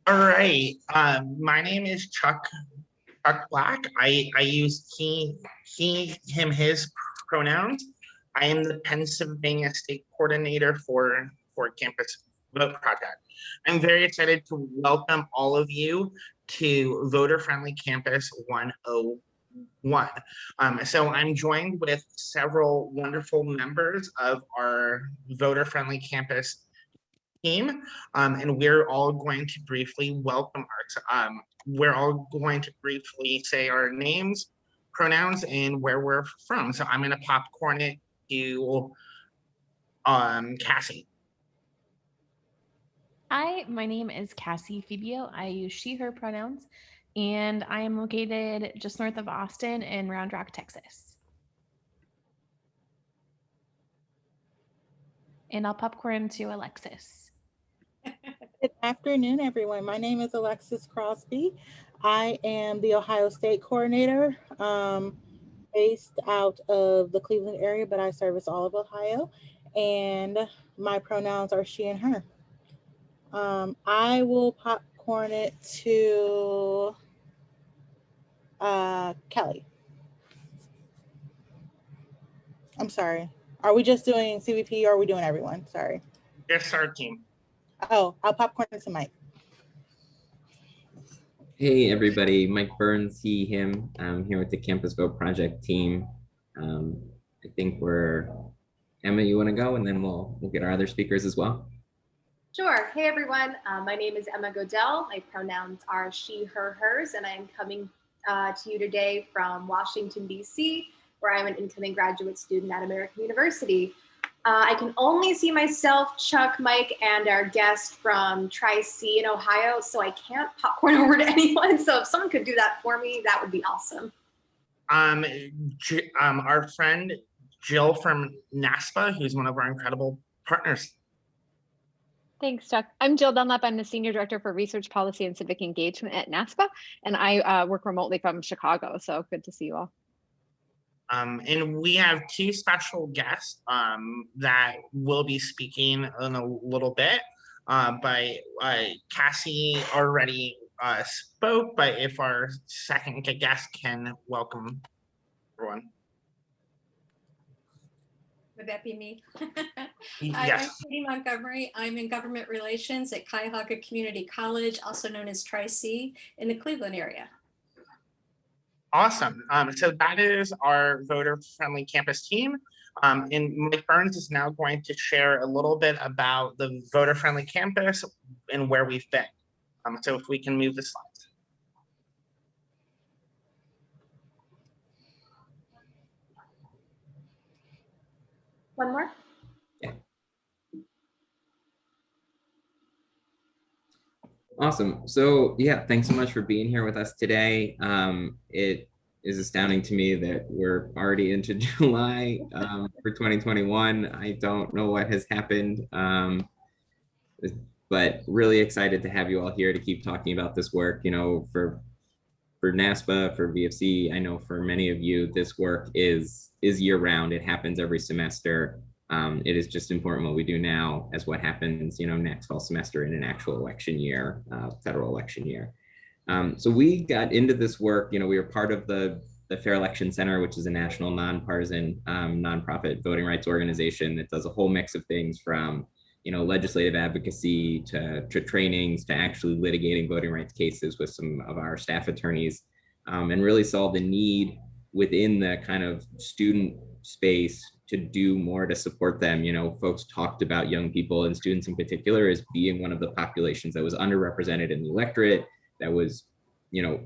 All right. My name is Chuck Black. I use him, his pronouns. I am the Pennsylvania State Coordinator for Campus Vote Project. I'm very excited to welcome all of you to Voter Friendly Campus 101. So I'm joined with several wonderful members of our Voter Friendly Campus team, and we're all going to briefly welcome we're all going to briefly say our names, pronouns, and where we're from. So I'm going to popcorn it to Cassie. Hi, my name is Cassie Fibio. I use she, her pronouns, and I am located just north of Austin in Round Rock, Texas. And I'll popcorn to Alexis. Good afternoon, everyone. My name is Alexis Crosby. I am the Ohio State Coordinator, based out of the Cleveland area, but I service all of Ohio, and my pronouns are she and her. I will popcorn it to Kelly. I'm sorry. Are we just doing CVP or are we doing everyone? Sorry. Yes, our team. Oh, I'll popcorn it to Mike. Hey everybody, Mike Burns, he, him. I'm here with the Campus Vote Project team. I think Emma, you want to go, and then we'll get our other speakers as well. Sure. Hey everyone, my name is Emma Godell. My pronouns are she, her, hers, and I am coming to you today from Washington, D.C., where I'm an incoming graduate student at American University. I can only see myself, Chuck, Mike, and our guest from Tri-C in Ohio, so I can't popcorn over to anyone. So if someone could do that for me, that would be awesome. Our friend Jill from NASPA, who's one of our incredible partners. Thanks, Chuck. I'm Jill Dunlap. I'm the Senior Director for Research Policy and Civic Engagement at NASPA, and I work remotely from Chicago, so good to see you all. And we have two special guests that will be speaking in a little bit. Cassie already spoke, but if our second guest can welcome everyone. Would that be me? Yes. I'm Katie Montgomery. I'm in government relations at Cuyahoga Community College, also known as Tri-C, in the Cleveland area. Awesome. So that is our voter-friendly campus team. And Mike Burns is now going to share a little bit about the voter-friendly campus and where we've been. So if we can move the slides. One more. Yeah. Awesome. So yeah, thanks so much for being here with us today. It is astounding to me that we're already into July for 2021. I don't know what has happened, but really excited to have you all here to keep talking about this work. You know, for NASPA, for VFC, I know for many of you, this work is year round. It happens every semester. It is just important what we do now as what happens, you know, next fall semester in an actual election year, federal election year. So we got into this work, you know, we were part of the Fair Election Center, which is a national nonpartisan nonprofit voting rights organization that does a whole mix of things from, you know, legislative advocacy to trainings to actually litigating voting rights cases with some of our staff attorneys, and really saw the need within the kind of student space to do more to support them. You know, folks talked about young people and students in particular as being one of the populations that was underrepresented in the electorate, that was, you know,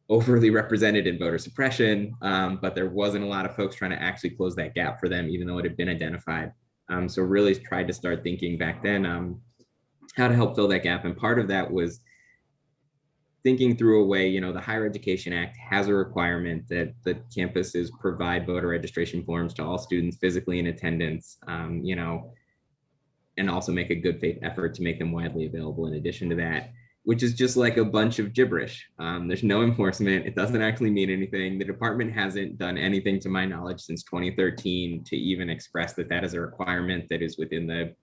overly represented in voter suppression, but there wasn't a lot of folks trying to actually close that gap for them, even though it had been identified. So really tried to start thinking back then how to help fill that gap. And part of that was thinking through a way, you know, the Higher Education Act has a requirement that the campuses provide voter registration forms to all students physically in attendance, you know, and also make a good faith effort to make them widely available in addition to that, which is just like a bunch of gibberish. There's no enforcement. It doesn't actually mean anything. The department hasn't done anything to my knowledge since 2013 to even express that that is a requirement that is within the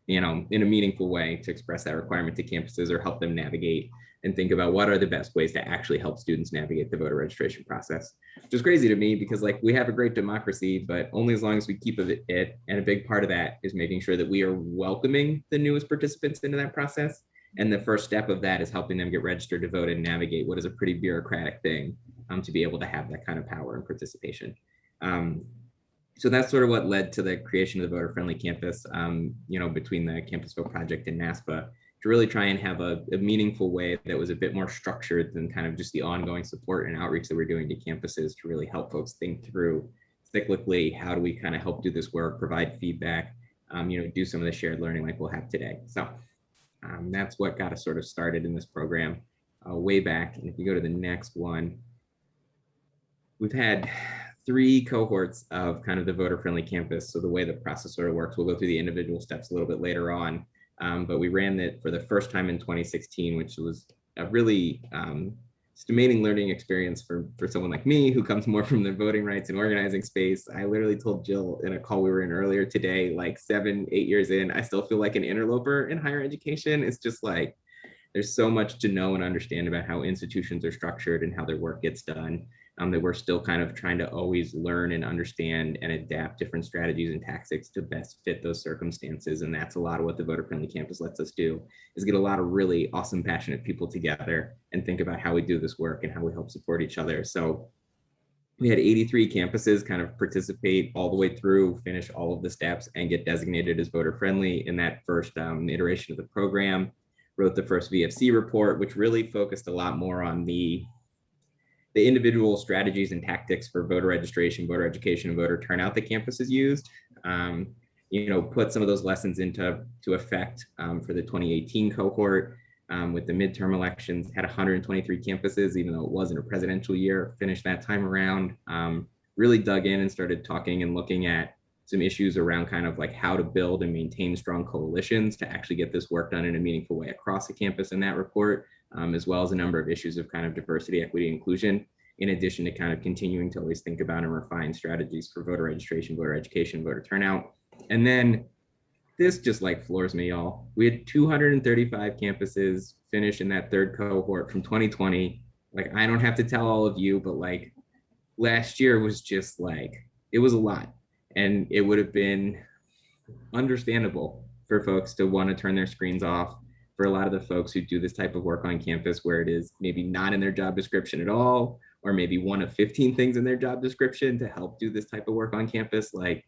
you know, in a meaningful way to express that requirement to campuses or help them navigate and think about what are the best ways to actually help students navigate the voter registration process. Which is crazy to me because like we have a great democracy, but only as long as we keep it. And a big part of that is making sure that we are welcoming the newest participants into that process. And the first step of that is helping them get registered to vote and navigate what is a pretty bureaucratic thing to be able to have that kind of power and participation. So that's sort of what led to the creation of the voter-friendly campus, you know, between the Campus Vote Project and NASPA, to really try and have a meaningful way that was a bit more structured than kind of just the ongoing support and outreach that we're doing to campuses to really help folks think through cyclically, how do we kind of help do this work, provide feedback, you know, do some of the shared learning like we'll have today. So that's what got us sort of started in this program way back. And if you go to the next one, we've had 3 cohorts of kind of the voter-friendly campus. So the way the process sort of works, we'll go through the individual steps a little bit later on. But we ran it for the first time in 2016, which was a really stimulating learning experience for someone like me who comes more from the voting rights and organizing space. I literally told Jill in a call we were in earlier today, like 7-8 years in, I still feel like an interloper in higher education. It's just like, there's so much to know and understand about how institutions are structured and how their work gets done. That we're still kind of trying to always learn and understand and adapt different strategies and tactics to best fit those circumstances. And that's a lot of what the voter-friendly campus lets us do, is get a lot of really awesome, passionate people together and think about how we do this work and how we help support each other. So we had 83 campuses kind of participate all the way through, finish all of the steps, and get designated as voter-friendly in that first iteration of the program. Wrote the first VFC report, which really focused a lot more on the individual strategies and tactics for voter registration, voter education, and voter turnout that campuses used. You know, put some of those lessons into effect for the 2018 cohort with the midterm elections. Had 123 campuses, even though it wasn't a presidential year. Finished that time around. Really dug in and started talking and looking at some issues around kind of like how to build and maintain strong coalitions to actually get this work done in a meaningful way across the campus in that report. As well as a number of issues of kind of diversity, equity, inclusion, in addition to kind of continuing to always think about and refine strategies for voter registration, voter education, voter turnout. And then this just like floors me, y'all. We had 235 campuses finish in that third cohort from 2020. Like, I don't have to tell all of you, but like last year was just like, it was a lot. And it would have been understandable for folks to want to turn their screens off, for a lot of the folks who do this type of work on campus where it is maybe not in their job description at all, or maybe one of 15 things in their job description to help do this type of work on campus. Like,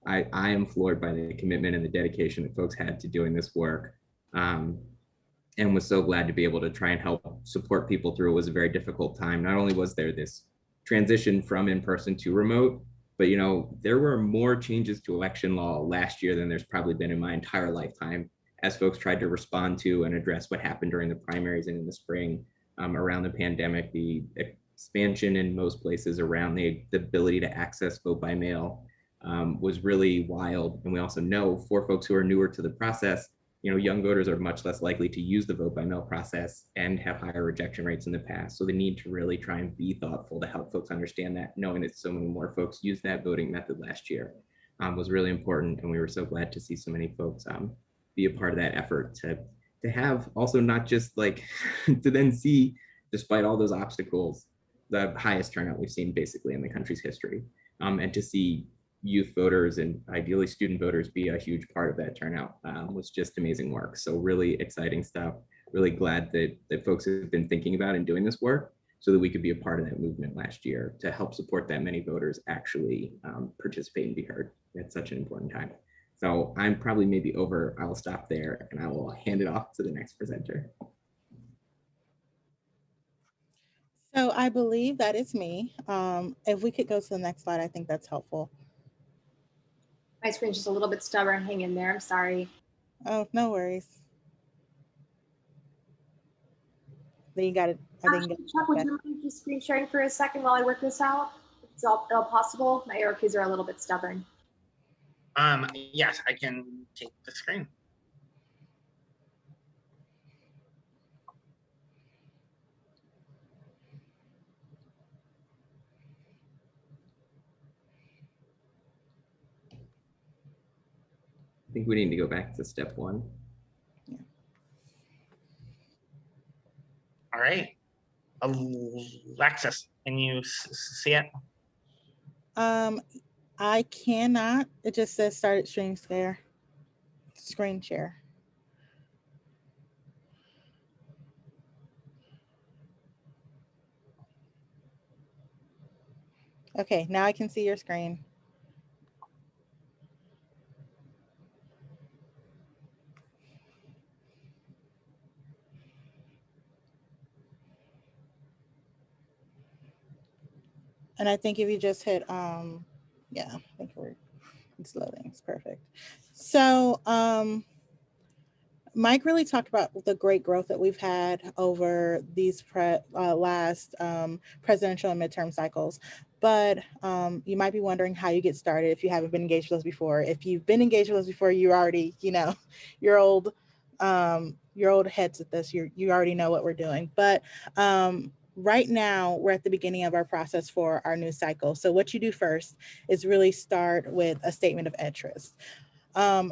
I am floored by the commitment and the dedication that folks had to doing this work. And was so glad to be able to try and help support people through. It was a very difficult time. Not only was there this transition from in-person to remote, but you know, there were more changes to election law last year than there's probably been in my entire lifetime, as folks tried to respond to and address what happened during the primaries and in the spring around the pandemic, the expansion in most places around the ability to access vote by mail was really wild. And we also know for folks who are newer to the process, you know, young voters are much less likely to use the vote by mail process and have higher rejection rates in the past. So the need to really try and be thoughtful to help folks understand that, knowing that so many more folks used that voting method last year was really important. And we were so glad to see so many folks be a part of that effort to have also not just like to then see, despite all those obstacles, the highest turnout we've seen basically in the country's history, and to see youth voters and ideally student voters be a huge part of that turnout was just amazing work. So really exciting stuff. Really glad that folks have been thinking about and doing this work so that we could be a part of that movement last year to help support that many voters actually participate and be heard at such an important time. So I'm probably maybe over, I will stop there and I will hand it off to the next presenter. So I believe that is me. If we could go to the next slide, I think that's helpful. My screen's just a little bit stubborn. Hang in there. I'm sorry. Oh, no worries. Then you got it. Chuck, would you mind just screen sharing for a second while I work this out? It's all possible. My arrow keys are a little bit stubborn. Yes, I can take the screen. think we need to go back to step 1. All right. Alexis, can you see it? I cannot. It just says started screen share. Okay, now I can see your screen. And I think if you just hit, yeah, I think it's loading. It's perfect. So, Mike really talked about the great growth that we've had over these last presidential and midterm cycles. But you might be wondering how you get started if you haven't been engaged with us before. If you've been engaged with us before, you already, you're old heads at this. You already know what we're doing. But right now, we're at the beginning of our process for our new cycle. So what you do first is really start with a statement of interest.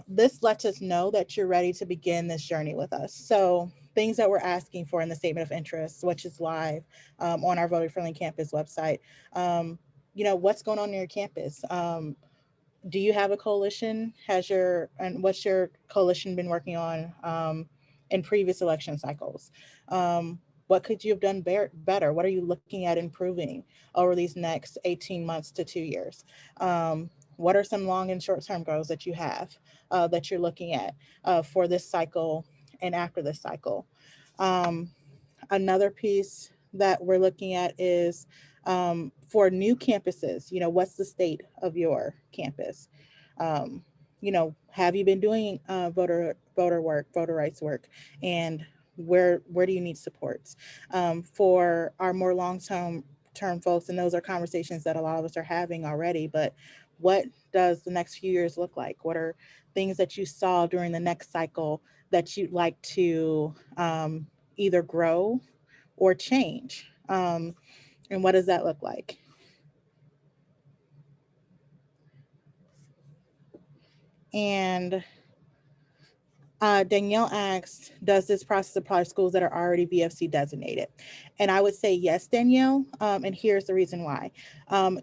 This lets us know that you're ready to begin this journey with us. So things that we're asking for in the statement of interest, which is live on our Voter Friendly Campus website. What's going on in your campus? Do you have a coalition? What's your coalition been working on in previous election cycles? What could you have done better? What are you looking at improving over these next 18 months to 2 years? What are some long and short-term goals that you have that you're looking at for this cycle and after this cycle? Another piece that we're looking at is for new campuses, what's the state of your campus? Have you been doing voter rights work, and where do you need supports? For our more long-term folks, and those are conversations that a lot of us are having already, but what does the next few years look like? What are things that you saw during the next cycle that you'd like to either grow or change? And what does that look like? And Danielle asked, does this process apply to schools that are already VFC designated? And I would say yes, Danielle, and here's the reason why.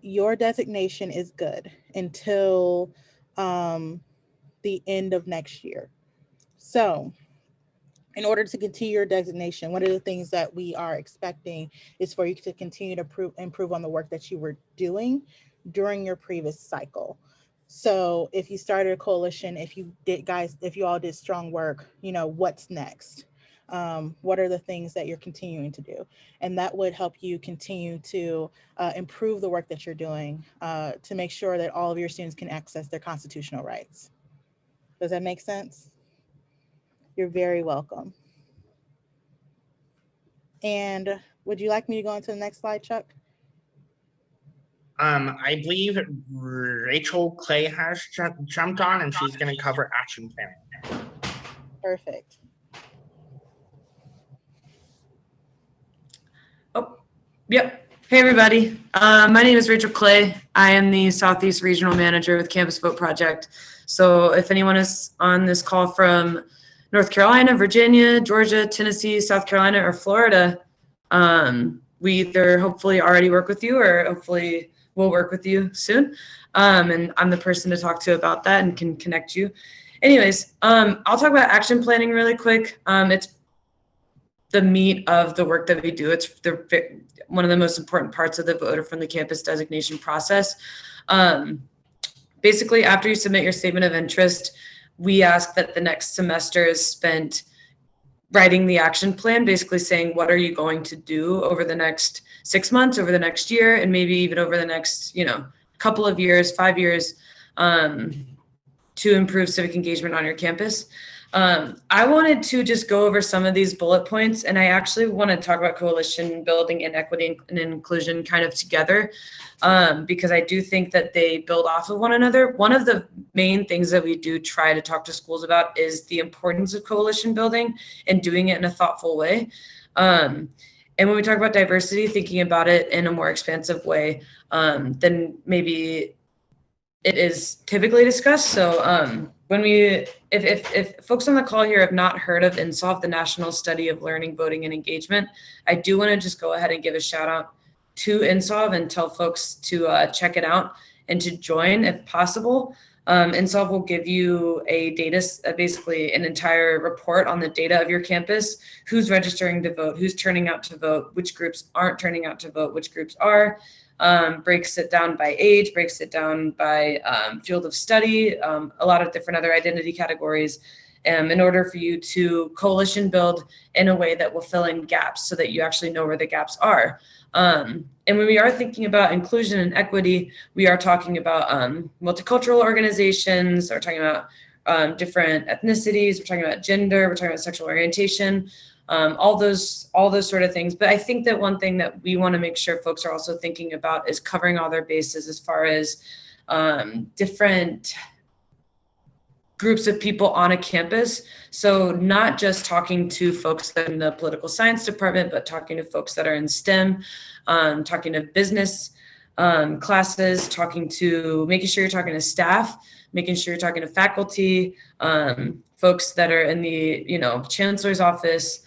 Your designation is good until the end of next year. So in order to continue your designation, one of the things that we are expecting is for you to continue to improve on the work that you were doing during your previous cycle. So if you started a coalition, if you all did strong work, what's next? What are the things that you're continuing to do? And that would help you continue to improve the work that you're doing to make sure that all of your students can access their constitutional rights. Does that make sense? You're very welcome. And would you like me to go on to the next slide, Chuck? I believe Rachel Clay has jumped on, and she's going to cover action planning. Perfect. Oh, yep. Hey, everybody. My name is Rachel Clay. I am the Southeast Regional Manager with Campus Vote Project. So if anyone is on this call from North Carolina, Virginia, Georgia, Tennessee, South Carolina, or Florida, we either hopefully already work with you or hopefully we'll work with you soon. And I'm the person to talk to about that and can connect you. Anyways, I'll talk about action planning really quick. It's the meat of the work that we do. It's one of the most important parts of the Voter Friendly Campus designation process. Basically, after you submit your statement of interest, we ask that the next semester is spent writing the action plan, basically saying, what are you going to do over the next 6 months, over the next year, and maybe even over the next, couple of years, 5 years, to improve civic engagement on your campus. I wanted to just go over some of these bullet points, and I actually want to talk about coalition building and equity and inclusion kind of together, because I do think that they build off of one another. One of the main things that we do try to talk to schools about is the importance of coalition building and doing it in a thoughtful way. And when we talk about diversity, thinking about it in a more expansive way than maybe it is typically discussed. So when if folks on the call here have not heard of INSOLVE, the National Study of Learning, Voting, and Engagement, I do want to just go ahead and give a shout out to INSOLVE and tell folks to check it out and to join if possible. INSOLVE will give you basically an entire report on the data of your campus, who's registering to vote, who's turning out to vote, which groups aren't turning out to vote, which groups are, breaks it down by age, breaks it down by field of study, a lot of different other identity categories, in order for you to coalition build in a way that will fill in gaps so that you actually know where the gaps are. And when we are thinking about inclusion and equity, we are talking about multicultural organizations, we're talking about different ethnicities, we're talking about gender, we're talking about sexual orientation, all those sort of things. But I think that one thing that we want to make sure folks are also thinking about is covering all their bases as far as different groups of people on a campus. So not just talking to folks that are in the political science department, but talking to folks that are in STEM, talking to business classes, making sure you're talking to staff, making sure you're talking to faculty, folks that are in the, chancellor's office,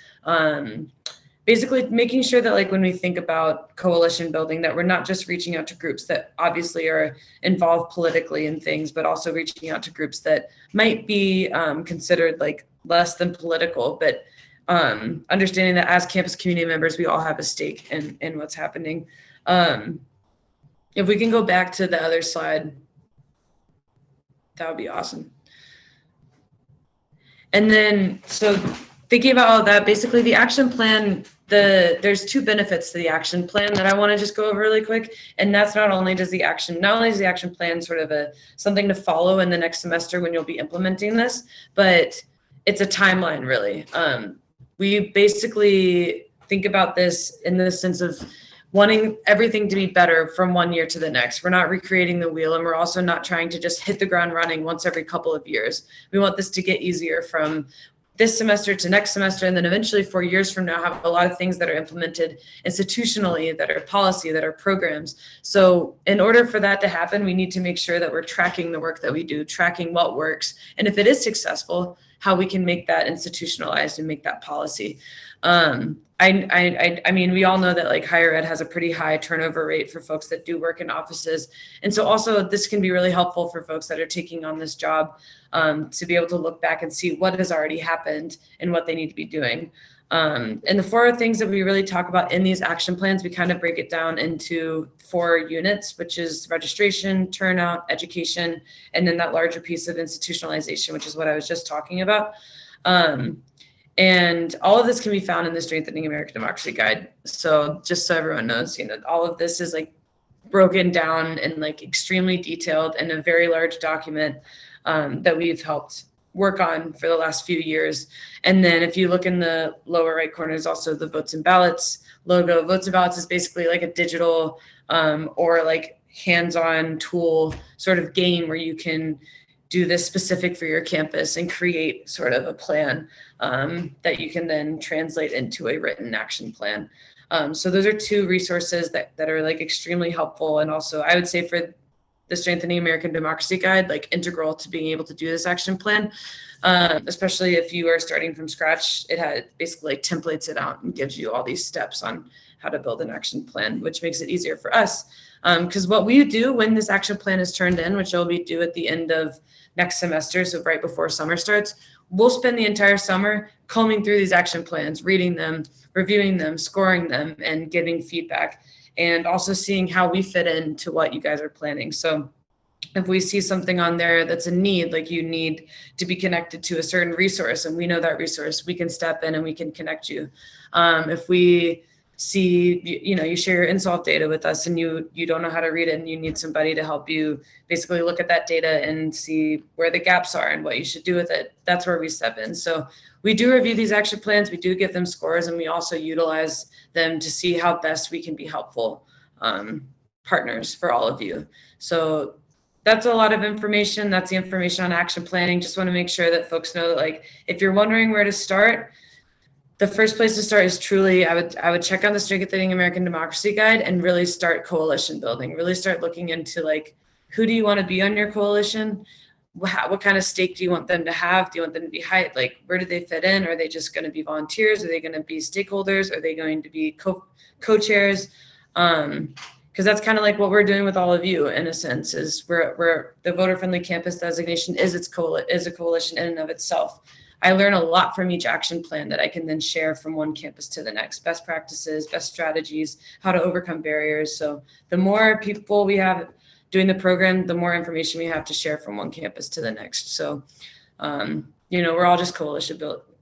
basically making sure that, like, when we think about coalition building, that we're not just reaching out to groups that obviously are involved politically in things, but also reaching out to groups that might be considered like less than political, but understanding that as campus community members, we all have a stake in what's happening. If we can go back to the other slide, that would be awesome. And then, so thinking about all that, basically the action plan, there's two benefits to the action plan that I want to just go over really quick. And that's not only is the action plan sort of something to follow in the next semester when you'll be implementing this, but it's a timeline really. We basically think about this in the sense of wanting everything to be better from one year to the next. We're not recreating the wheel, and we're also not trying to just hit the ground running once every couple of years. We want this to get easier from this semester to next semester, and then eventually 4 years from now have a lot of things that are implemented institutionally, that are policy, that are programs. So in order for that to happen, we need to make sure that we're tracking the work that we do, tracking what works, and if it is successful, how we can make that institutionalized and make that policy. I mean, we all know that like higher ed has a pretty high turnover rate for folks that do work in offices. And so also this can be really helpful for folks that are taking on this job to be able to look back and see what has already happened and what they need to be doing. And the 4 things that we really talk about in these action plans, we kind of break it down into 4 units, which is registration, turnout, education, and then that larger piece of institutionalization, which is what I was just talking about. And all of this can be found in the Strengthening American Democracy Guide. So just so everyone knows, all of this is like broken down and like extremely detailed in a very large document that we've helped work on for the last few years. And then if you look in the lower right corner is also the Votes and Ballots logo. Votes and Ballots is basically like a digital or like hands-on tool sort of game where you can do this specific for your campus and create sort of a plan that you can then translate into a written action plan. So those are 2 resources that are like extremely helpful. And also I would say for the Strengthening American Democracy Guide, like integral to being able to do this action plan, especially if you are starting from scratch. It has basically like templates it out and gives you all these steps on how to build an action plan, which makes it easier for us. Because what we do when this action plan is turned in, which will be due at the end of next semester, so right before summer starts, we'll spend the entire summer combing through these action plans, reading them, reviewing them, scoring them, and giving feedback, and also seeing how we fit into what you guys are planning. So if we see something on there that's a need, like you need to be connected to a certain resource and we know that resource, we can step in and we can connect you. If we see, you share your INSOLVE data with us and you don't know how to read it and you need somebody to help you basically look at that data and see where the gaps are and what you should do with it, that's where we step in. So we do review these action plans, we do give them scores, and we also utilize them to see how best we can be helpful partners for all of you. So that's a lot of information. That's the information on action planning. Just want to make sure that folks know that, like, if you're wondering where to start, the first place to start is truly, I would check on the Strengthening American Democracy Guide and really start coalition building, really start looking into like who do you want to be on your coalition? What kind of stake do you want them to have? Do you want them to be high? Like, where do they fit in? Are they just going to be volunteers? Are they going to be stakeholders? Are they going to be co-chairs? Because that's kind of like what we're doing with all of you in a sense, is we're the voter friendly campus designation is a coalition in and of itself. I learn a lot from each action plan that I can then share from one campus to the next, best practices, best strategies, how to overcome barriers. So the more people we have doing the program, the more information we have to share from one campus to the next. So, we're all just coalition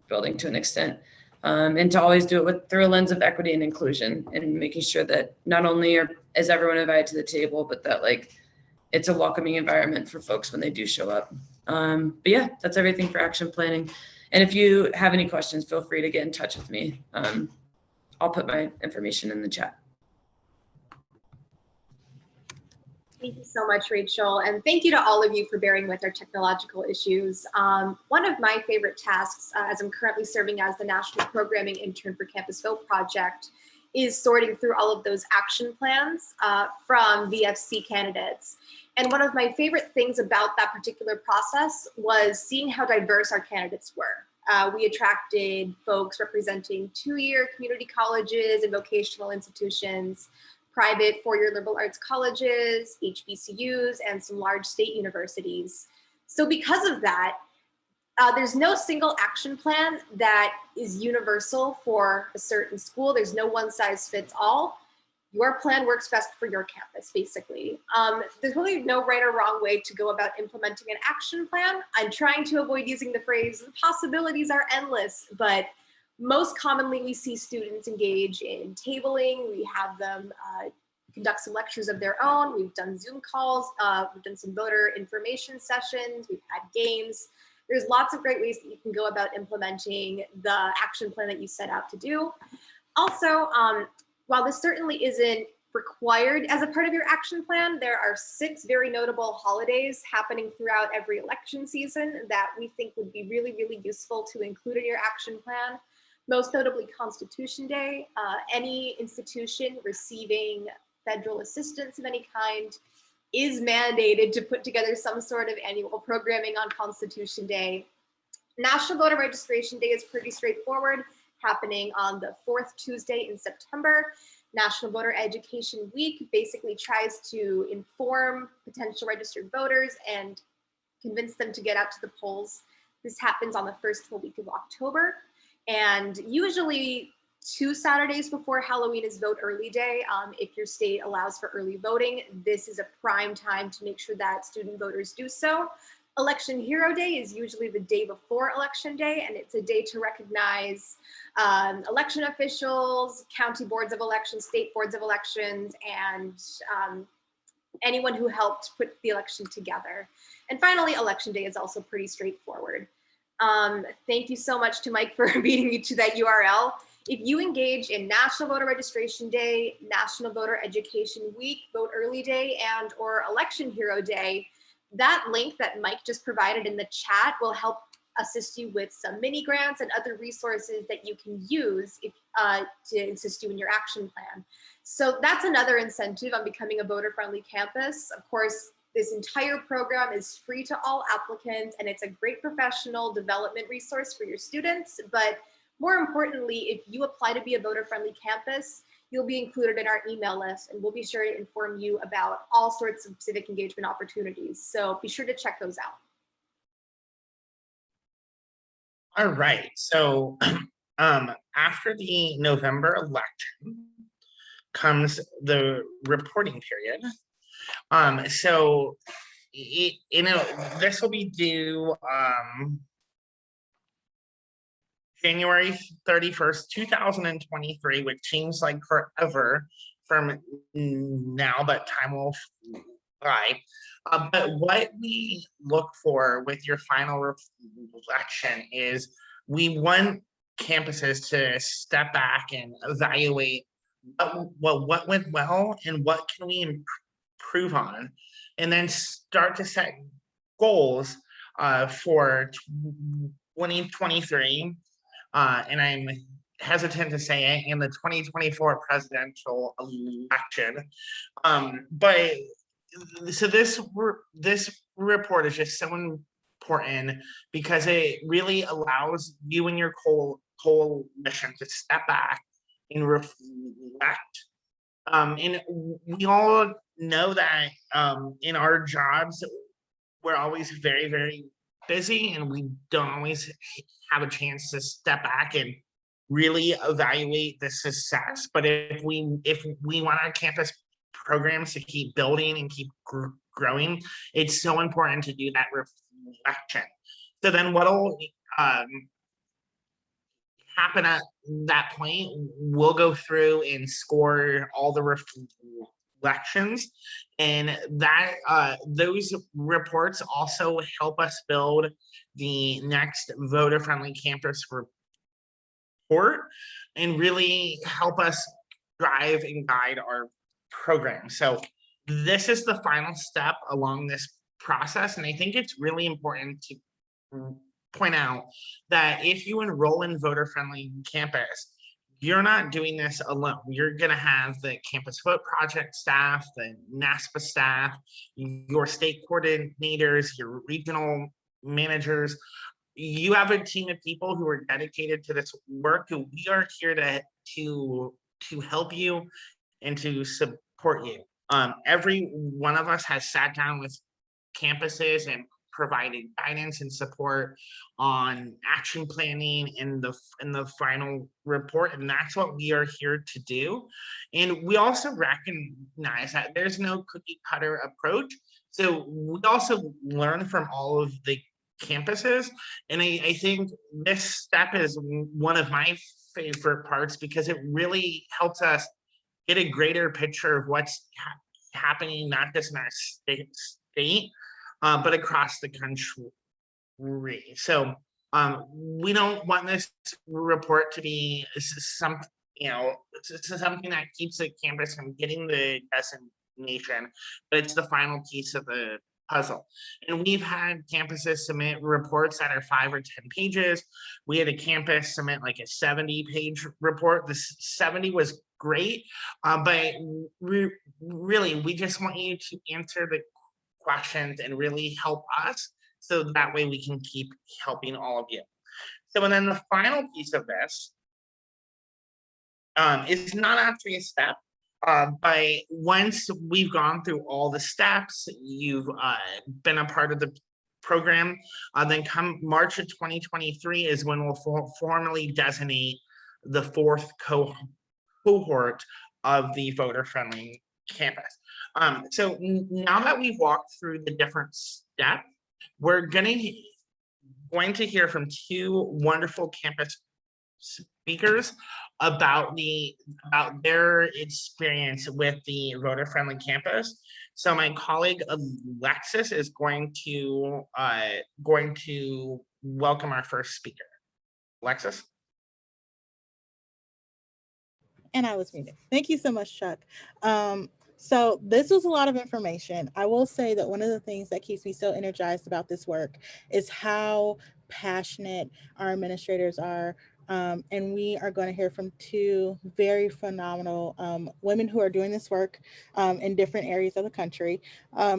building to an extent. And to always do it through a lens of equity and inclusion, and making sure that not only is everyone invited to the table, but that like it's a welcoming environment for folks when they do show up. But yeah, that's everything for action planning. And if you have any questions, feel free to get in touch with me. I'll put my information in the chat. Thank you so much, Rachel. And thank you to all of you for bearing with our technological issues. One of my favorite tasks, as I'm currently serving as the National Programming Intern for Campus Vote Project, is sorting through all of those action plans from VFC candidates. And one of my favorite things about that particular process was seeing how diverse our candidates were. We attracted folks representing two-year community colleges and vocational institutions, private four-year liberal arts colleges, HBCUs, and some large state universities. So because of that, there's no single action plan that is universal for a certain school. There's no one size fits all. Your plan works best for your campus, basically. There's really no right or wrong way to go about implementing an action plan. I'm trying to avoid using the phrase, the possibilities are endless, but most commonly we see students engage in tabling. We have them conduct some lectures of their own. We've done Zoom calls. We've done some voter information sessions. We've had games. There's lots of great ways that you can go about implementing the action plan that you set out to do. Also, while this certainly isn't required as a part of your action plan, there are 6 very notable holidays happening throughout every election season that we think would be really, really useful to include in your action plan. Most notably Constitution Day. Any institution receiving federal assistance of any kind is mandated to put together some sort of annual programming on Constitution Day. National Voter Registration Day is pretty straightforward, happening on the 4th Tuesday in September. National Voter Education Week basically tries to inform potential registered voters and convince them to get out to the polls. This happens on the first full week of October. And usually 2 Saturdays before Halloween is Vote Early Day. If your state allows for early voting, this is a prime time to make sure that student voters do so. Election Hero Day is usually the day before Election Day, and it's a day to recognize election officials, county boards of elections, state boards of elections, and anyone who helped put the election together. And finally, Election Day is also pretty straightforward. Thank you so much to Mike for beating you to that URL. If you engage in National Voter Registration Day, National Voter Education Week, Vote Early Day, and or Election Hero Day, that link that Mike just provided in the chat will help assist you with some mini grants and other resources that you can use if, to assist you in your action plan. So that's another incentive on becoming a voter-friendly campus. Of course, this entire program is free to all applicants, and it's a great professional development resource for your students. But more importantly, if you apply to be a voter-friendly campus, you'll be included in our email list, and we'll be sure to inform you about all sorts of civic engagement opportunities. So be sure to check those out. All right, so after the November election comes the reporting period. So this will be due January 31st, 2023, which seems like forever from now, but time will fly. But what we look for with your final reflection is we want campuses to step back and evaluate what went well and what can we improve on, and then start to set goals for 2023. And I'm hesitant to say it, in the 2024 presidential election. But so this report is just so important because it really allows you and your coalition to step back and reflect. And we all know that in our jobs, we're always very, very busy, and we don't always have a chance to step back and really evaluate the success. But if we want our campus programs to keep building and keep growing, it's so important to do that reflection. So then what'll happen at that point, we'll go through and score all the reflections, and that those reports also help us build the next voter-friendly campus report and really help us drive and guide our program. So this is the final step along this process, and I think it's really important to point out that if you enroll in voter-friendly campus, you're not doing this alone. You're going to have the Campus Vote Project staff, the NASPA staff, your state coordinators, your regional managers. You have a team of people who are dedicated to this work, who we are here to help you and to support you. Every one of us has sat down with campuses and provided guidance and support on action planning in the final report, and that's what we are here to do. And we also recognize that there's no cookie cutter approach, so we also learn from all of the campuses, and I think this step is one of my favorite parts because it really helps us get a greater picture of what's happening, not just in our state, but across the country. So we don't want this report to be something that keeps the campus from getting the designation, but it's the final piece of the puzzle. And we've had campuses submit reports that are 5 or 10 pages. We had a campus submit like a 70-page report. The 70 was great, but we just want you to answer the questions and really help us, so that way we can keep helping all of you. So, and then the final piece of this is not actually a step, but once we've gone through all the steps, you've been a part of the program, then come March of 2023 is when we'll formally designate the 4th cohort of the voter-friendly campus. So now that we've walked through the different steps, we're going to hear from 2 wonderful campus speakers about their experience with the voter-friendly campus. So my colleague Alexis is going to welcome our first speaker. Alexis. And I was muted. Thank you so much, Chuck. So this was a lot of information. I will say that one of the things that keeps me so energized about this work is how passionate our administrators are. And we are going to hear from 2 very phenomenal women who are doing this work in different areas of the country.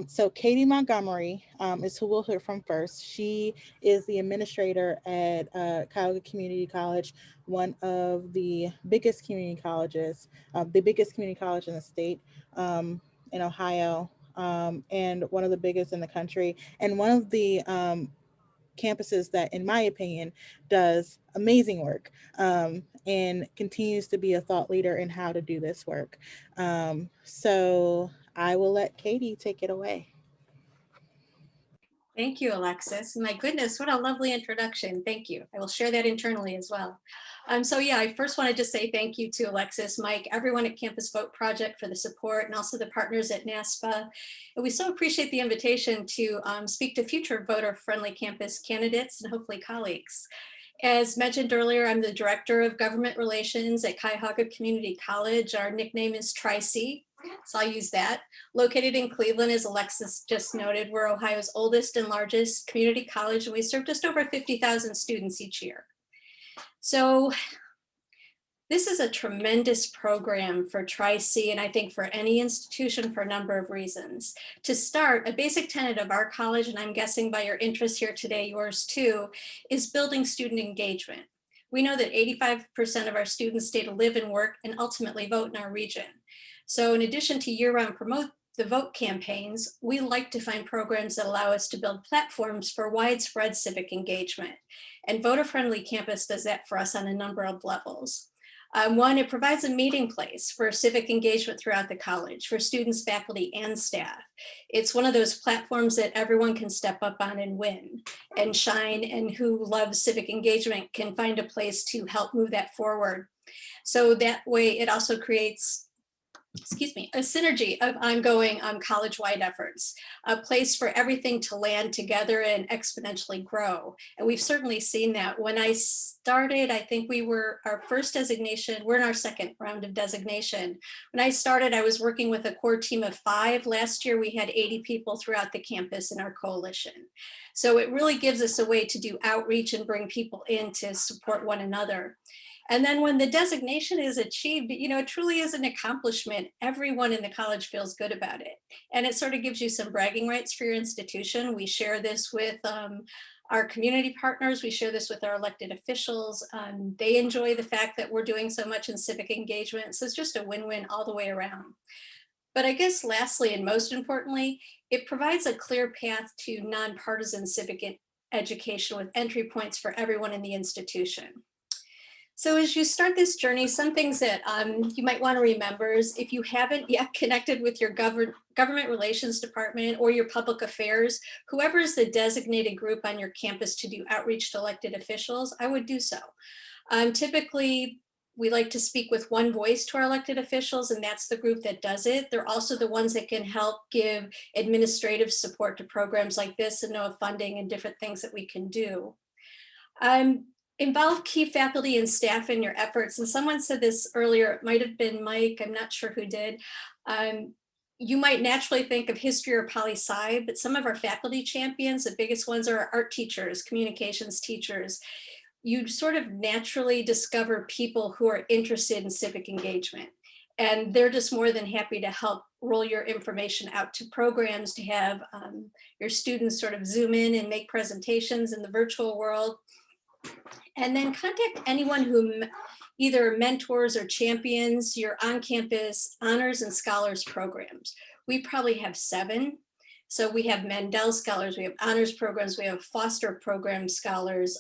So Katie Montgomery is who we'll hear from first. She is the administrator at Cuyahoga Community College, one of the biggest community colleges, the biggest community college in the state, in Ohio, and one of the biggest in the country, and one of the campuses that, in my opinion, does amazing work and continues to be a thought leader in how to do this work. So I will let Katie take it away. Thank you, Alexis. My goodness, what a lovely introduction. Thank you. I will share that internally as well. So yeah, I first want to just say thank you to Alexis, Mike, everyone at Campus Vote Project for the support, and also the partners at NASPA. And we so appreciate the invitation to speak to future voter-friendly campus candidates and hopefully colleagues. As mentioned earlier, I'm the Director of Government Relations at Cuyahoga Community College. Our nickname is Tri-C, so I'll use that. Located in Cleveland, as Alexis just noted, we're Ohio's oldest and largest community college, and we serve just over 50,000 students each year. So This is a tremendous program for Tri-C, and I think for any institution for a number of reasons. To start, a basic tenet of our college, and I'm guessing by your interest here today, yours too, is building student engagement. We know that 85% of our students stay to live and work and ultimately vote in our region. So in addition to year-round promote the vote campaigns, we like to find programs that allow us to build platforms for widespread civic engagement. And Voter Friendly Campus does that for us on a number of levels. One, it provides a meeting place for civic engagement throughout the college for students, faculty, and staff. It's one of those platforms that everyone can step up on and win and shine, and who loves civic engagement can find a place to help move that forward. So that way it also creates, a synergy of ongoing college-wide efforts, a place for everything to land together and exponentially grow. And we've certainly seen that. When I started, I think we were our first designation, we're in our second round of designation. When I started, I was working with a core team of 5. Last year, we had 80 people throughout the campus in our coalition. So it really gives us a way to do outreach and bring people in to support one another. And then when the designation is achieved, it truly is an accomplishment. Everyone in the college feels good about it. And it sort of gives you some bragging rights for your institution. We share this with our community partners. We share this with our elected officials. They enjoy the fact that we're doing so much in civic engagement. So it's just a win-win all the way around. But I guess lastly, and most importantly, it provides a clear path to nonpartisan civic education with entry points for everyone in the institution. So as you start this journey, some things that you might want to remember is, if you haven't yet connected with your government relations department or your public affairs, whoever is the designated group on your campus to do outreach to elected officials, I would do so. Typically, we like to speak with one voice to our elected officials, and that's the group that does it. They're also the ones that can help give administrative support to programs like this and know of funding and different things that we can do. Involve key faculty and staff in your efforts. And someone said this earlier, it might have been Mike, I'm not sure who did. You might naturally think of history or poli-sci, but some of our faculty champions, the biggest ones are our art teachers, communications teachers. You sort of naturally discover people who are interested in civic engagement. And they're just more than happy to help roll your information out to programs, to have your students sort of zoom in and make presentations in the virtual world. And then contact anyone who either mentors or champions your on-campus honors and scholars programs. We probably have 7. So we have Mandel Scholars, we have honors programs, we have foster program scholars,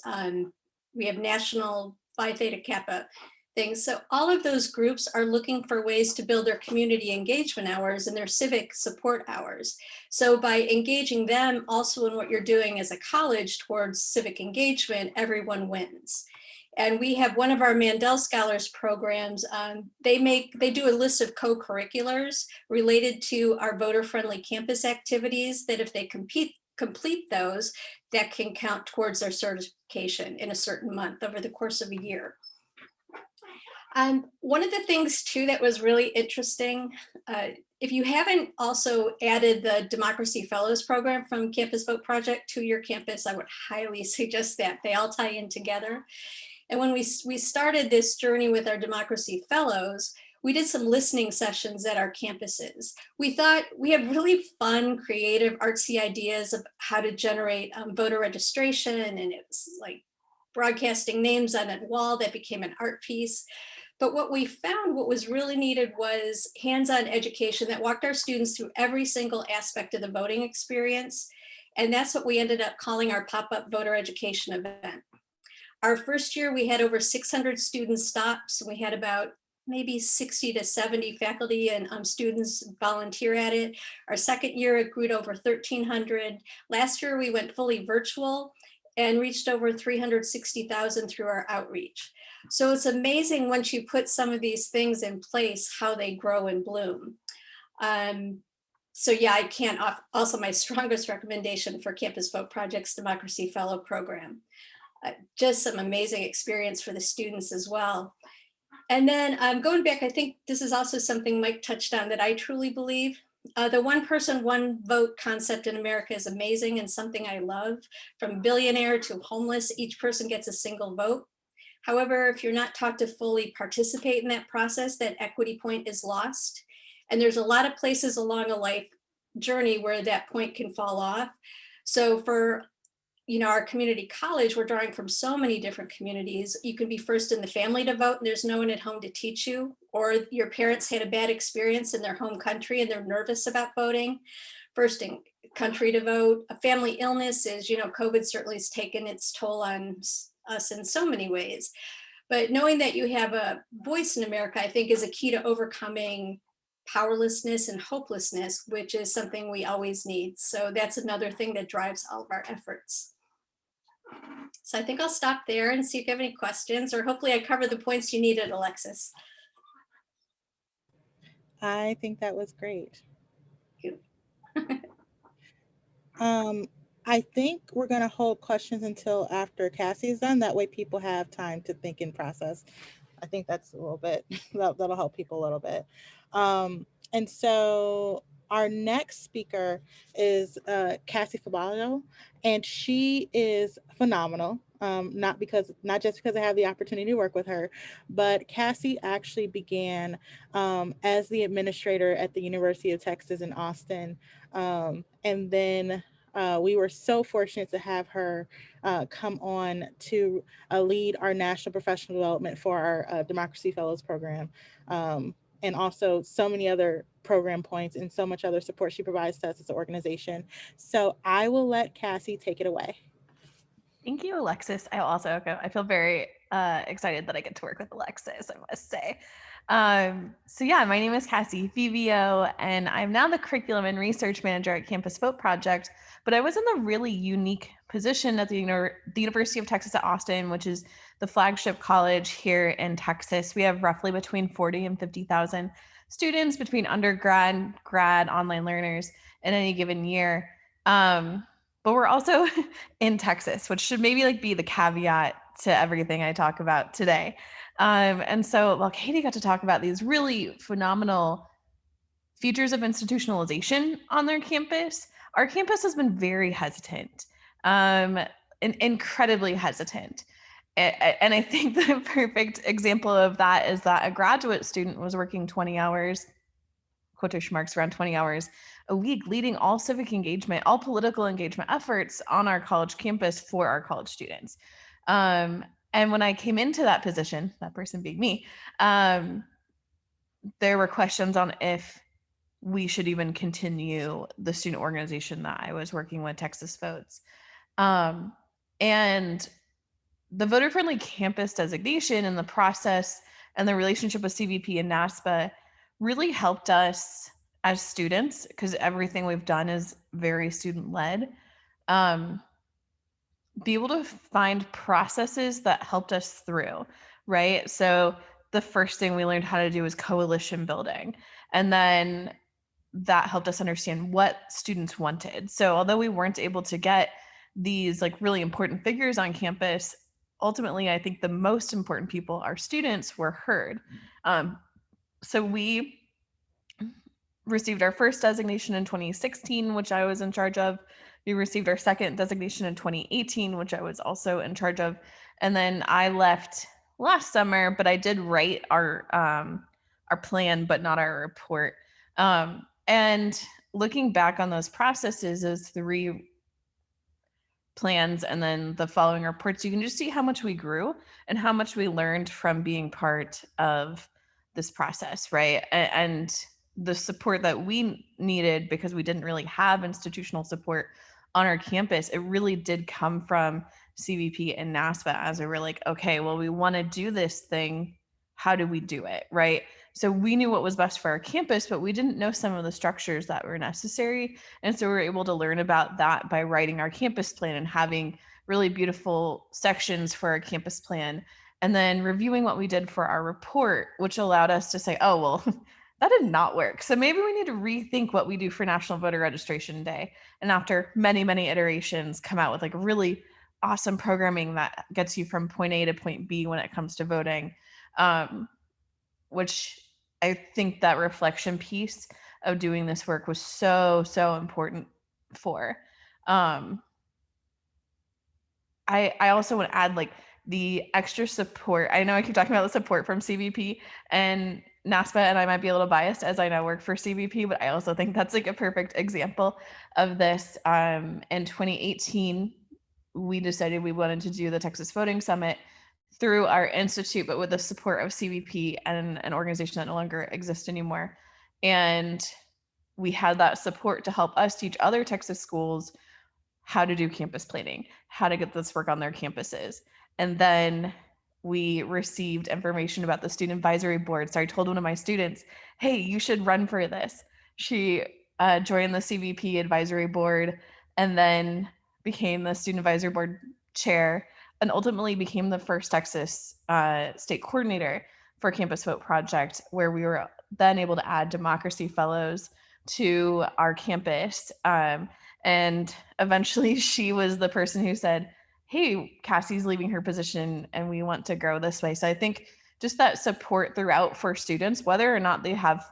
we have national Phi Theta Kappa things. So all of those groups are looking for ways to build their community engagement hours and their civic support hours. So by engaging them also in what you're doing as a college towards civic engagement, everyone wins. And we have one of our Mandel Scholars programs. They do a list of co-curriculars related to our voter-friendly campus activities that, if they complete those, that can count towards their certification in a certain month over the course of a year. One of the things too that was really interesting, if you haven't also added the Democracy Fellows program from Campus Vote Project to your campus, I would highly suggest that. They all tie in together. And when we started this journey with our Democracy Fellows, we did some listening sessions at our campuses. We thought we had really fun, creative, artsy ideas of how to generate voter registration, and it was like broadcasting names on a wall that became an art piece. But what we found, what was really needed, was hands-on education that walked our students through every single aspect of the voting experience. And that's what we ended up calling our pop-up voter education event. Our first year, we had over 600 student stops. We had about maybe 60 to 70 faculty and students volunteer at it. Our second year, it grew to over 1,300. Last year, we went fully virtual and reached over 360,000 through our outreach. So it's amazing once you put some of these things in place, how they grow and bloom. So yeah, I can't also my strongest recommendation for Campus Vote Project's Democracy Fellow program. Just some amazing experience for the students as well. And then going back, I think this is also something Mike touched on that I truly believe. The one person, one vote concept in America is amazing and something I love. From billionaire to homeless, each person gets a single vote. However, if you're not taught to fully participate in that process, that equity point is lost. And there's a lot of places along a life journey where that point can fall off. So for our community college, we're drawing from so many different communities. You can be first in the family to vote and there's no one at home to teach you, or your parents had a bad experience in their home country and they're nervous about voting. First in country to vote. A family illness is, COVID certainly has taken its toll on us in so many ways. But knowing that you have a voice in America, I think, is a key to overcoming powerlessness and hopelessness, which is something we always need. So that's another thing that drives all of our efforts. So I think I'll stop there and see if you have any questions, or hopefully I covered the points you needed, Alexis. I think that was great. Thank you. I think we're going to hold questions until after Cassie's done. That way people have time to think and process. I think that's a little bit, that'll help people a little bit. And so our next speaker is Cassie Fibalo, and she is phenomenal. Not just because I have the opportunity to work with her, but Cassie actually began as the administrator at the University of Texas in Austin. And then we were so fortunate to have her come on to lead our national professional development for our Democracy Fellows program. And also so many other program points and so much other support she provides to us as an organization. So I will let Cassie take it away. Thank you, Alexis. I feel very excited that I get to work with Alexis, I must say. So yeah, my name is Cassie Fibalo, and I'm now the Curriculum and Research Manager at Campus Vote Project, but I was in the really unique position at the University of Texas at Austin, which is the flagship college here in Texas. We have roughly between 40 and 50,000 students between undergrad, grad, online learners in any given year. But we're also in Texas, which should maybe be the caveat to everything I talk about today. And so while Katie got to talk about these really phenomenal features of institutionalization on their campus, our campus has been very hesitant, and incredibly hesitant. And I think the perfect example of that is that a graduate student was working 20 hours, quotation marks, around 20 hours a week, leading all civic engagement, all political engagement efforts on our college campus for our college students. And when I came into that position, that person being me, there were questions on if we should even continue the student organization that I was working with, Texas Votes. And the voter-friendly campus designation and the process and the relationship with CVP and NASPA really helped us as students, because everything we've done is very student-led, be able to find processes that helped us through, right? So the first thing we learned how to do was coalition building. And then that helped us understand what students wanted. So although we weren't able to get these really important figures on campus, ultimately, I think the most important people, our students, were heard. So we received our first designation in 2016, which I was in charge of. We received our second designation in 2018, which I was also in charge of. And then I left last summer, but I did write our plan, but not our report. And looking back on those processes, those 3 plans and then the following reports, you can just see how much we grew and how much we learned from being part of this process, right? And the support that we needed, because we didn't really have institutional support on our campus, it really did come from CVP and NASPA, as we were like, okay, well, we want to do this thing. How do we do it, right? So we knew what was best for our campus, but we didn't know some of the structures that were necessary. And so we were able to learn about that by writing our campus plan and having really beautiful sections for our campus plan, and then reviewing what we did for our report, which allowed us to say, oh, well, that did not work. So maybe we need to rethink what we do for National Voter Registration Day. And after many, many iterations, come out with really awesome programming that gets you from point A to point B when it comes to voting. Which I think that reflection piece of doing this work was so, so important for. I also want to add, the extra support. I know I keep talking about the support from CVP, and NASPA, and I might be a little biased as I now work for CVP, but I also think that's like a perfect example of this. In 2018, we decided we wanted to do the Texas Voting Summit through our institute, but with the support of CVP and an organization that no longer exists anymore. And we had that support to help us teach other Texas schools how to do campus planning, how to get this work on their campuses. And then we received information about the student advisory board. So I told one of my students, hey, you should run for this. She joined the CVP advisory board and then became the student advisory board chair and ultimately became the first Texas state coordinator for Campus Vote Project, where we were then able to add democracy fellows to our campus. And eventually she was the person who said, hey, Cassie's leaving her position and we want to grow this way. So I think just that support throughout for students, whether or not we have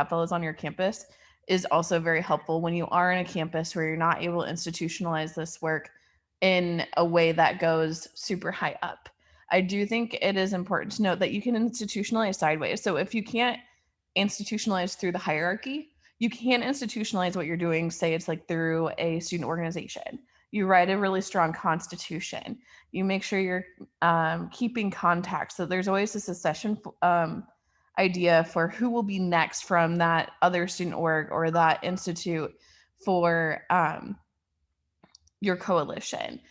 fellows on your campus, is also very helpful when you are in a campus where you're not able to institutionalize this work in a way that goes super high up. I do think it is important to note that you can institutionalize sideways. So if you can't institutionalize through the hierarchy, you can institutionalize what you're doing, say it's like through a student organization. You write a really strong constitution. You make sure you're keeping contact. So there's always a succession idea for who will be next from that other student org or that institute for your coalition.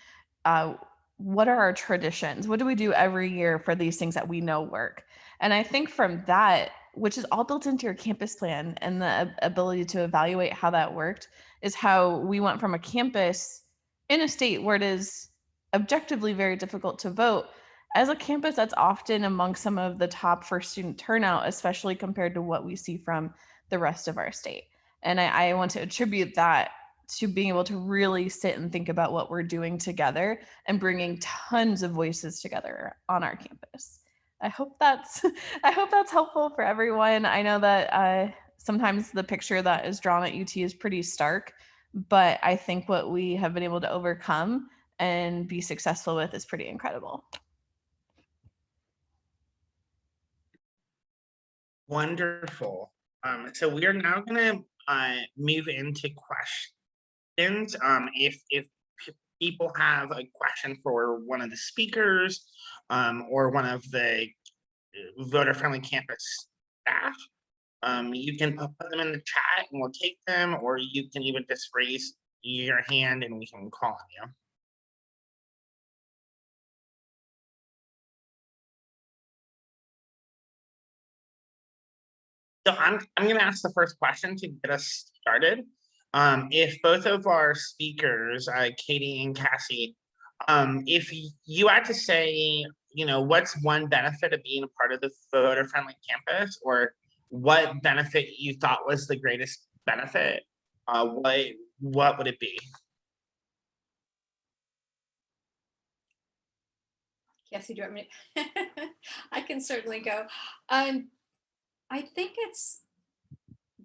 What are our traditions? What do we do every year for these things that we know work? And I think from that, which is all built into your campus plan and the ability to evaluate how that worked, is how we went from a campus in a state where it is objectively very difficult to vote, as a campus that's often among some of the top for student turnout, especially compared to what we see from the rest of our state. And I want to attribute that to being able to really sit and think about what we're doing together and bringing tons of voices together on our campus. I hope that's helpful for everyone. I know that sometimes the picture that is drawn at UT is pretty stark, but I think what we have been able to overcome and be successful with is pretty incredible. Wonderful. So we are now going to move into questions. If people have a question for one of the speakers or one of the voter-friendly campus staff, you can put them in the chat and we'll take them, or you can even just raise your hand and we can call on you. So I'm going to ask the first question to get us started. If both of our speakers, Katie and Cassie, if you had to say, what's one benefit of being a part of the voter-friendly campus, or what benefit you thought was the greatest benefit, what would it be? Cassie, do you want me to? I can certainly go. I think it's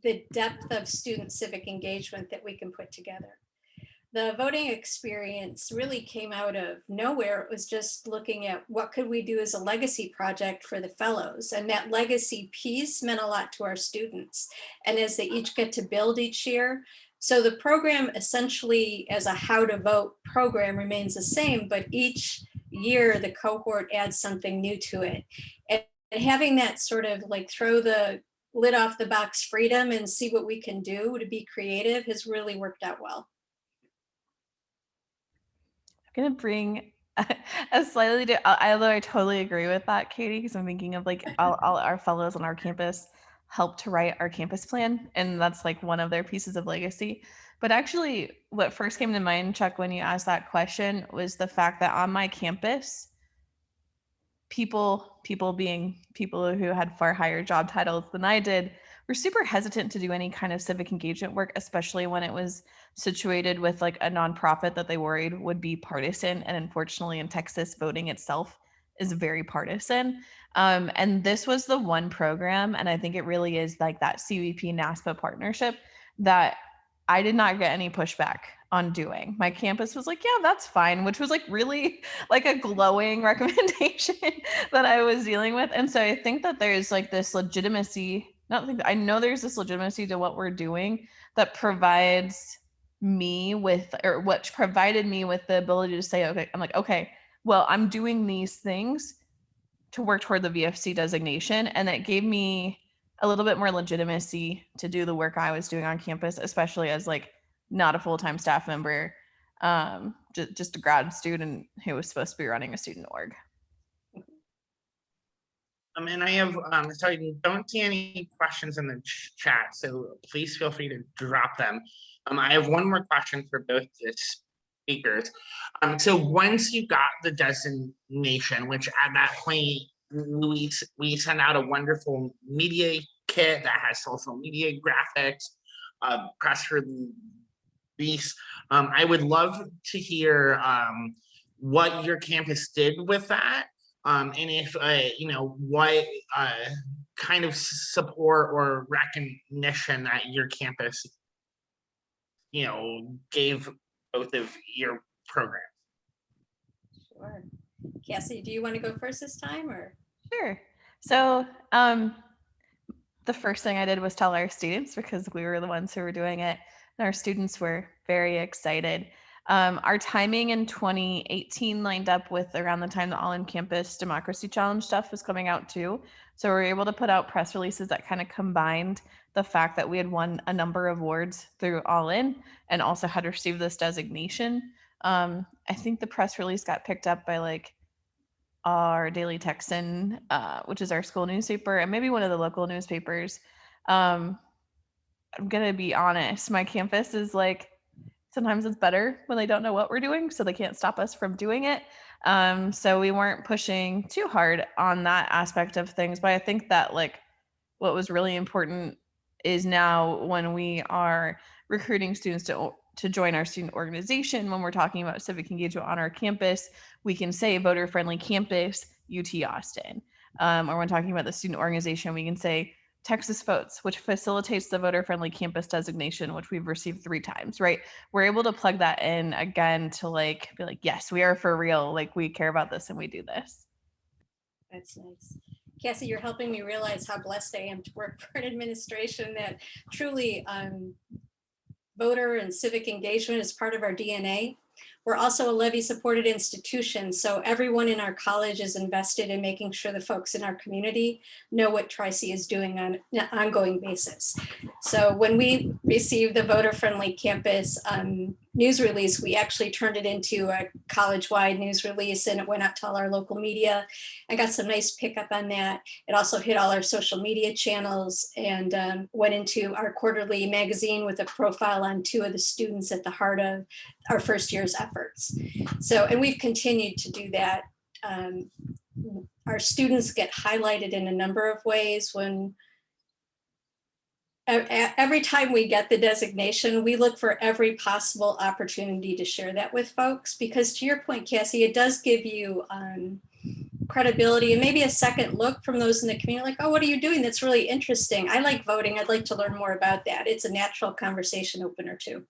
the depth of student civic engagement that we can put together. The voting experience really came out of nowhere. It was just looking at what could we do as a legacy project for the fellows. And that legacy piece meant a lot to our students. And as they each get to build each year, so the program essentially as a how to vote program remains the same, but each year the cohort adds something new to it. And having that sort of like throw the lid off the box freedom and see what we can do to be creative has really worked out well. I'm gonna bring a slightly although I totally agree with that, Katie, because I'm thinking of like all our fellows on our campus helped to write our campus plan, and that's like one of their pieces of legacy. But actually what first came to mind, Chuck, when you asked that question was the fact that on my campus, people being people who had far higher job titles than I did were super hesitant to do any kind of civic engagement work, especially when it was situated with like a nonprofit that they worried would be partisan. And unfortunately in Texas, voting itself is very partisan. And this was the one program, and I think it really is like that CVP NASPA partnership that I did not get any pushback on doing. My campus was like, yeah, that's fine, which was like really like a glowing recommendation that I was dealing with. And so I think that there's like this legitimacy, I know there's this legitimacy to what we're doing that provides me with, or what provided me with the ability to say, okay, I'm like, okay, well, I'm doing these things to work toward the VFC designation. And that gave me a little bit more legitimacy to do the work I was doing on campus, especially as like not a full-time staff member, just a grad student who was supposed to be running a student org. And I have, sorry, don't see any questions in the chat, so please feel free to drop them. I have one more question for both the speakers. So once you got the designation, which at that point, we sent out a wonderful media kit that has social media graphics, press release. I would love to hear what your campus did with that. And if, what kind of support or recognition that your campus, gave both of your programs. Sure. Cassie, do you want to go first this time, or? Sure. So the first thing I did was tell our students, because we were the ones who were doing it, and our students were very excited. Our timing in 2018 lined up with around the time the All In Campus Democracy Challenge stuff was coming out too. So we were able to put out press releases that kind of combined the fact that we had won a number of awards through All In and also had received this designation. I think the press release got picked up by like our Daily Texan, which is our school newspaper, and maybe one of the local newspapers. I'm gonna be honest, my campus is like, sometimes it's better when they don't know what we're doing, so they can't stop us from doing it. So we weren't pushing too hard on that aspect of things, but I think that like what was really important is now when we are recruiting students to join our student organization, when we're talking about civic engagement on our campus, we can say voter friendly campus, UT Austin. Or when talking about the student organization, we can say Texas Votes, which facilitates the voter friendly campus designation, which we've received 3 times, right? We're able to plug that in again to like be like, yes, we are for real. Like we care about this and we do this. That's nice. Cassie, you're helping me realize how blessed I am to work for an administration that truly voter and civic engagement is part of our DNA. We're also a levy-supported institution, so everyone in our college is invested in making sure the folks in our community know what Tri-C is doing on an ongoing basis. So when we received the voter-friendly campus news release, we actually turned it into a college-wide news release, and it went out to all our local media. I got some nice pickup on that. It also hit all our social media channels and went into our quarterly magazine with a profile on 2 of the students at the heart of our first year's efforts. So, and we've continued to do that. Our students get highlighted in a number of ways. When every time we get the designation, we look for every possible opportunity to share that with folks, because to your point, Cassie, it does give you credibility and maybe a second look from those in the community, like, oh, what are you doing? That's really interesting. I like voting. I'd like to learn more about that. It's a natural conversation opener too.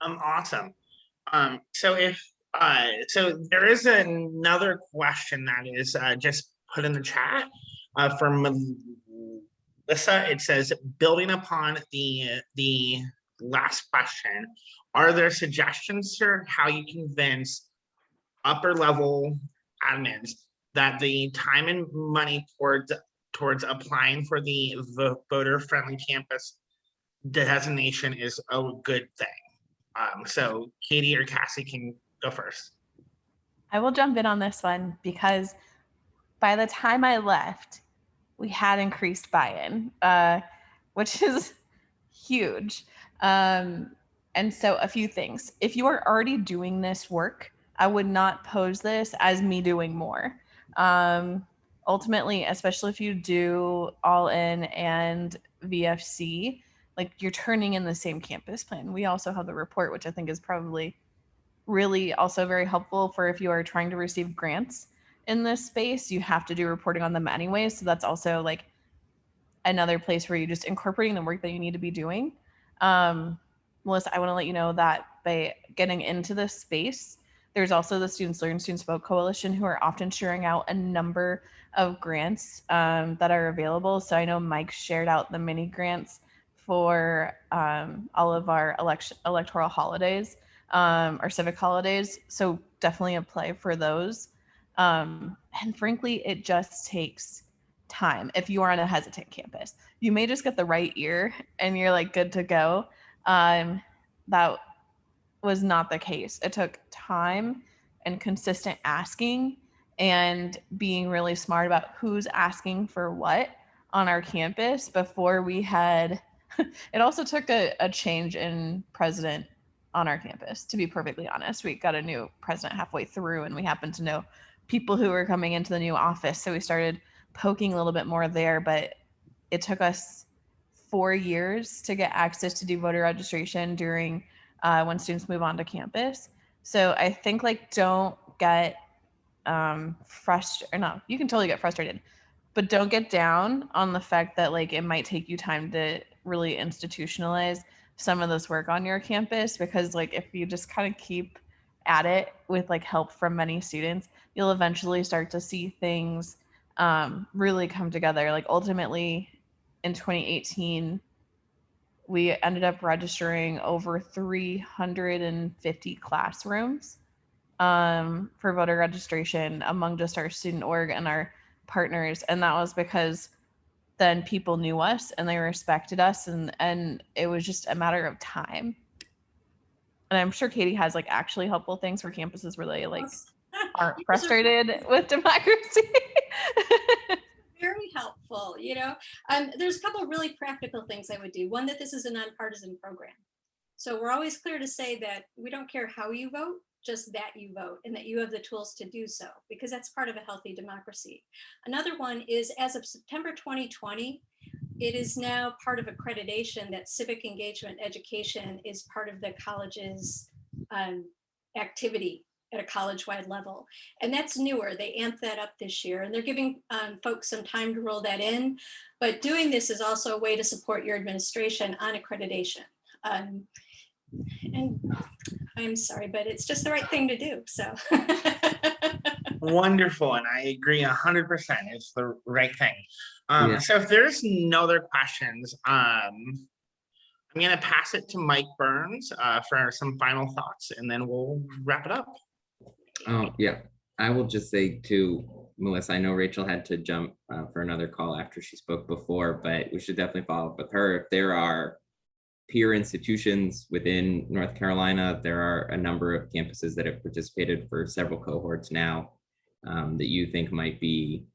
Awesome. So there is another question that is just put in the chat from Melissa. It says, building upon the last question, are there suggestions for how you convince upper level admins that the time and money towards applying for the voter friendly campus designation is a good thing? So Katie or Cassie can go first. I will jump in on this one because by the time I left, we had increased buy-in, which is huge. And so a few things. If you are already doing this work, I would not pose this as me doing more. Ultimately, especially if you do All In and VFC, like you're turning in the same campus plan. We also have the report, which I think is probably really also very helpful for if you are trying to receive grants in this space. You have to do reporting on them anyway. So that's also like another place where you're just incorporating the work that you need to be doing. Melissa, I want to let you know that by getting into this space, there's also the Students Learn, Students Vote Coalition, who are often sharing out a number of grants that are available. So I know Mike shared out the mini grants for all of our electoral holidays, our civic holidays. So definitely apply for those. And frankly, it just takes time. If you are on a hesitant campus, you may just get the right ear and you're like good to go. That was not the case. It took time and consistent asking and being really smart about who's asking for what on our campus before we had it also took a change in president on our campus, to be perfectly honest. We got a new president halfway through and we happened to know people who were coming into the new office, so we started poking a little bit more there. But it took us 4 years to get access to do voter registration during when students move on to campus. So I think like don't get frustrated, or no, you can totally get frustrated, but don't get down on the fact that like it might take you time to really institutionalize some of this work on your campus, because like if you just kind of keep at it with like help from many students, you'll eventually start to see things really come together. Like ultimately in 2018, we ended up registering over 350 classrooms for voter registration among just our student org and our partners. And that was because then people knew us and they respected us, and it was just a matter of time. And I'm sure Katie has like actually helpful things for campuses where they like aren't frustrated with democracy. Very helpful, you know. There's a couple of really practical things I would do. One, that this is a nonpartisan program. So we're always clear to say that we don't care how you vote, just that you vote and that you have the tools to do so, because that's part of a healthy democracy. Another one is, as of September 2020, it is now part of accreditation that civic engagement education is part of the college's activity at a college-wide level. And that's newer. They amped that up this year, and they're giving folks some time to roll that in. But doing this is also a way to support your administration on accreditation. And I'm sorry, but it's just the right thing to do, so. Wonderful, and I agree 100%. It's the right thing. Yeah. So if there's no other questions, I'm gonna pass it to Mike Burns for some final thoughts, and then we'll wrap it up. Oh, yeah. I will just say to Melissa, I know Rachel had to jump for another call after she spoke before, but we should definitely follow up with her. If there are peer institutions within North Carolina, there are a number of campuses that have participated for several cohorts now that you think might be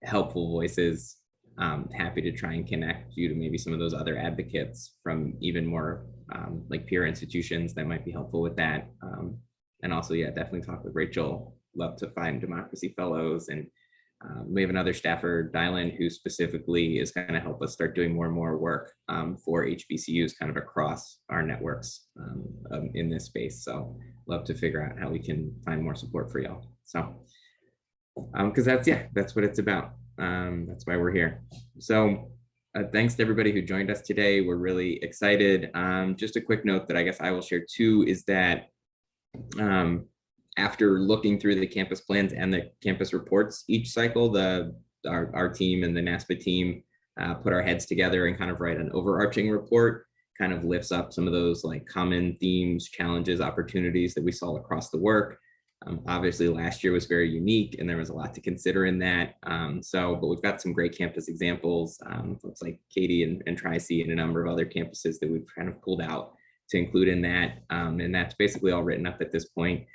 helpful voices. Happy to try and connect you to maybe some of those other advocates from even more like peer institutions that might be helpful with that. And also, yeah, definitely talk with Rachel. Love to find democracy fellows. And we have another staffer, Dylan, who specifically is going to help us start doing more and more work for HBCUs kind of across our networks in this space. So love to figure out how we can find more support for y'all. So, because that's what it's about. That's why we're here. So thanks to everybody who joined us today. We're really excited. Just a quick note that I guess I will share too is that after looking through the campus plans and the campus reports each cycle, our team and the NASPA team put our heads together and kind of write an overarching report, kind of lifts up some of those like common themes, challenges, opportunities that we saw across the work. Obviously last year was very unique and there was a lot to consider in that. But we've got some great campus examples, folks like Katie and Tri-C and a number of other campuses that we've kind of pulled out to include in that. And that's basically all written up at this point.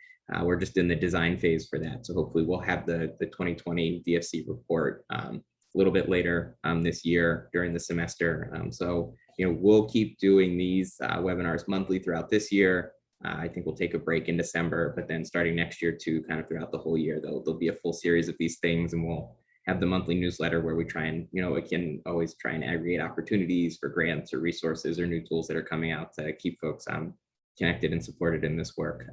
We're just in the design phase for that. So hopefully we'll have the 2020 DFC report a little bit later this year during the semester. So, we'll keep doing these webinars monthly throughout this year. I think we'll take a break in December, but then starting next year too, kind of throughout the whole year, there'll be a full series of these things, and we'll have the monthly newsletter where we try and, we can always try and aggregate opportunities for grants or resources or new tools that are coming out to keep folks connected and supported in this work.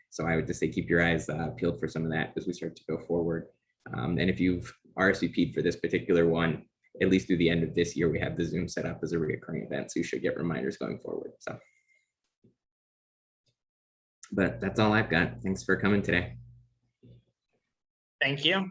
So I would just say keep your eyes peeled for some of that as we start to go forward. And if you've RSVP'd for this particular one, at least through the end of this year, we have the Zoom set up as a reoccurring event. So you should get reminders going forward. So, but that's all I've got. Thanks for coming today. Thank you.